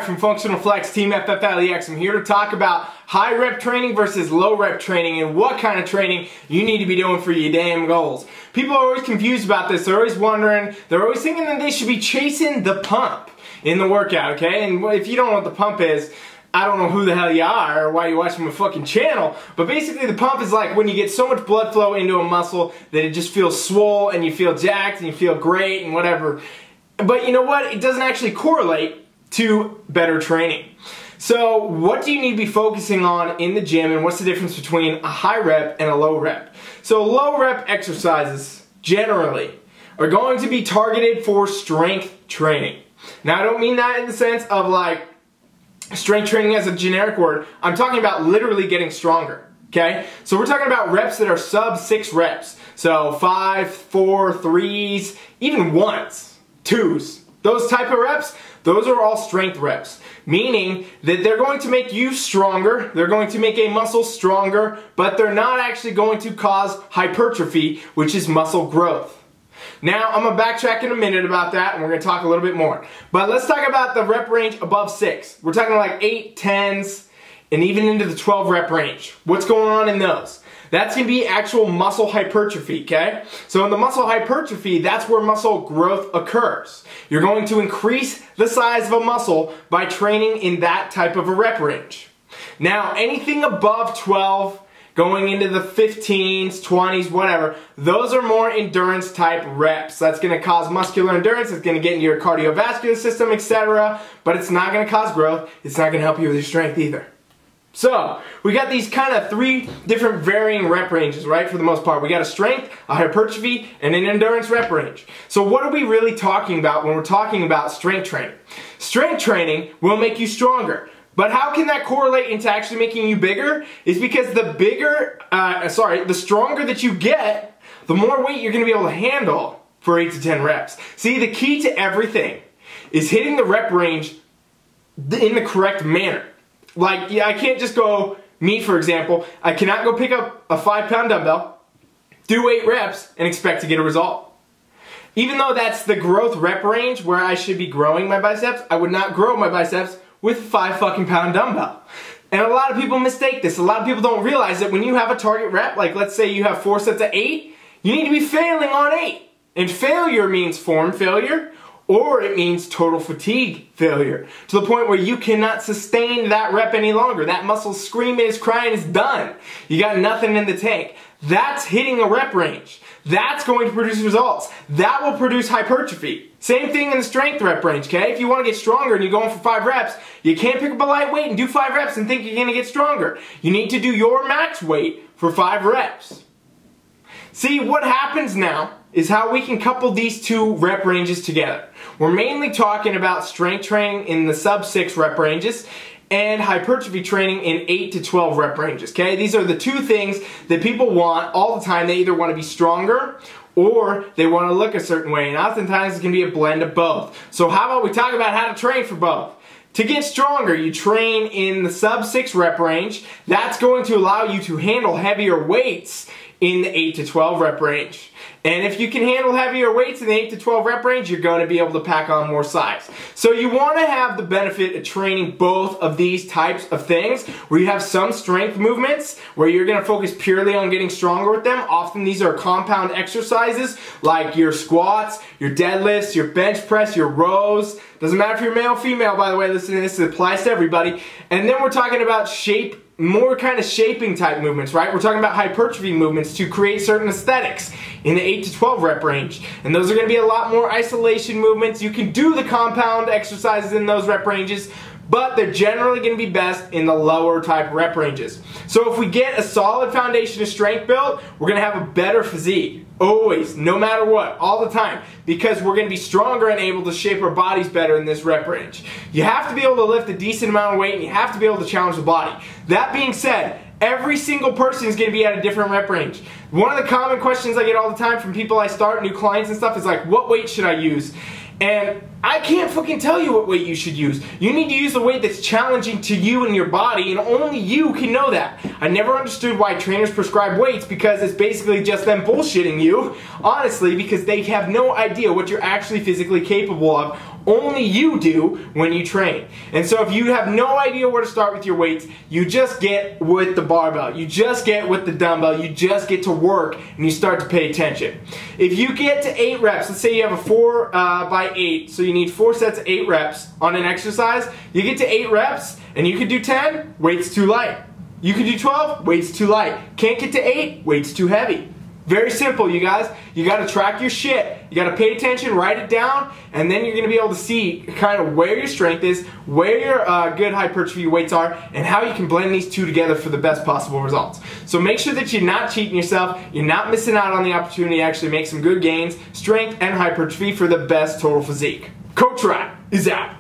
from Functional Flex, Team FFLEX. I'm here to talk about high rep training versus low rep training and what kind of training you need to be doing for your damn goals. People are always confused about this. They're always wondering, they're always thinking that they should be chasing the pump in the workout, okay? And if you don't know what the pump is, I don't know who the hell you are or why you're watching my fucking channel, but basically the pump is like when you get so much blood flow into a muscle that it just feels swole and you feel jacked and you feel great and whatever. But you know what? It doesn't actually correlate to better training. So what do you need to be focusing on in the gym, and what's the difference between a high rep and a low rep? So low rep exercises generally are going to be targeted for strength training. Now I don't mean that in the sense of like strength training as a generic word. I'm talking about literally getting stronger. Okay? So we're talking about reps that are sub 6 reps. So 5, 4, 3s, even 1s, 2s. Those type of reps, those are all strength reps. Meaning that they're going to make you stronger, they're going to make a muscle stronger, but they're not actually going to cause hypertrophy, which is muscle growth. Now, I'm going to backtrack in a minute about that, and we're going to talk a little bit more. But let's talk about the rep range above 6. We're talking like 8, 10s, and even into the 12 rep range. What's going on in those? That's going to be actual muscle hypertrophy, okay? So in the muscle hypertrophy, that's where muscle growth occurs. You're going to increase the size of a muscle by training in that type of a rep range. Now, anything above 12, going into the 15s, 20s, whatever, those are more endurance type reps. That's going to cause muscular endurance, it's going to get into your cardiovascular system, etc. But it's not going to cause growth, it's not going to help you with your strength either. So, we got these kind of 3 different varying rep ranges, right, for the most part. We got a strength, a hypertrophy, and an endurance rep range. So what are we really talking about when we're talking about strength training? Strength training will make you stronger. But how can that correlate into actually making you bigger? Is because the stronger that you get, the more weight you're going to be able to handle for 8 to 10 reps. See, the key to everything is hitting the rep range in the correct manner. Like, yeah, I can't just go, me for example, I cannot go pick up a 5-pound dumbbell, do 8 reps, and expect to get a result. Even though that's the growth rep range where I should be growing my biceps, I would not grow my biceps with a 5-fucking-pound dumbbell. And a lot of people mistake this. A lot of people don't realize that when you have a target rep, like let's say you have 4 sets of 8, you need to be failing on 8. And failure means form failure, or it means total fatigue failure. To the point where you cannot sustain that rep any longer. That muscle's screaming, it's crying, it's done. You got nothing in the tank. That's hitting a rep range. That's going to produce results. That will produce hypertrophy. Same thing in the strength rep range, okay? If you want to get stronger and you're going for 5 reps, you can't pick up a light weight and do 5 reps and think you're going to get stronger. You need to do your max weight for 5 reps. See, what happens now is how we can couple these 2 rep ranges together. We're mainly talking about strength training in the sub 6 rep ranges and hypertrophy training in 8 to 12 rep ranges, okay? These are the 2 things that people want all the time. They either want to be stronger or they want to look a certain way, and oftentimes it can be a blend of both. So how about we talk about how to train for both? To get stronger, you train in the sub 6 rep range. That's going to allow you to handle heavier weights in the 8 to 12 rep range. And if you can handle heavier weights in the 8 to 12 rep range, you're going to be able to pack on more size. So you want to have the benefit of training both of these types of things, where you have some strength movements, where you're going to focus purely on getting stronger with them. Often these are compound exercises, like your squats, your deadlifts, your bench press, your rows. Doesn't matter if you're male or female, by the way, listen to this, it applies to everybody. And then we're talking about more kind of shaping type movements, right? We're talking about hypertrophy movements to create certain aesthetics in the 8 to 12 rep range. And those are going to be a lot more isolation movements. You can do the compound exercises in those rep ranges, but they're generally going to be best in the lower type rep ranges. So if we get a solid foundation of strength built, we're going to have a better physique. Always, no matter what, all the time, because we're going to be stronger and able to shape our bodies better in this rep range. You have to be able to lift a decent amount of weight, and you have to be able to challenge the body. That being said, every single person is going to be at a different rep range. One of the common questions I get all the time from people I start, new clients and stuff, is like, what weight should I use? And I can't fucking tell you what weight you should use. You need to use the weight that's challenging to you and your body, and only you can know that. I never understood why trainers prescribe weights, because it's basically just them bullshitting you, honestly, because they have no idea what you're actually physically capable of, only you do when you train. And so if you have no idea where to start with your weights, you just get with the barbell, you just get with the dumbbell, you just get to work and you start to pay attention. If you get to 8 reps, let's say you have a 4 by 8, so you need 4 sets of 8 reps on an exercise, you get to 8 reps and you can do 10, weight's too light. You can do 12, weight's too light. Can't get to 8, weight's too heavy. Very simple, you guys. You got to track your shit. You got to pay attention, write it down, and then you're going to be able to see kind of where your strength is, where your good hypertrophy weights are, and how you can blend these two together for the best possible results. So make sure that you're not cheating yourself, you're not missing out on the opportunity to actually make some good gains, strength and hypertrophy for the best total physique. Coach Rat is out.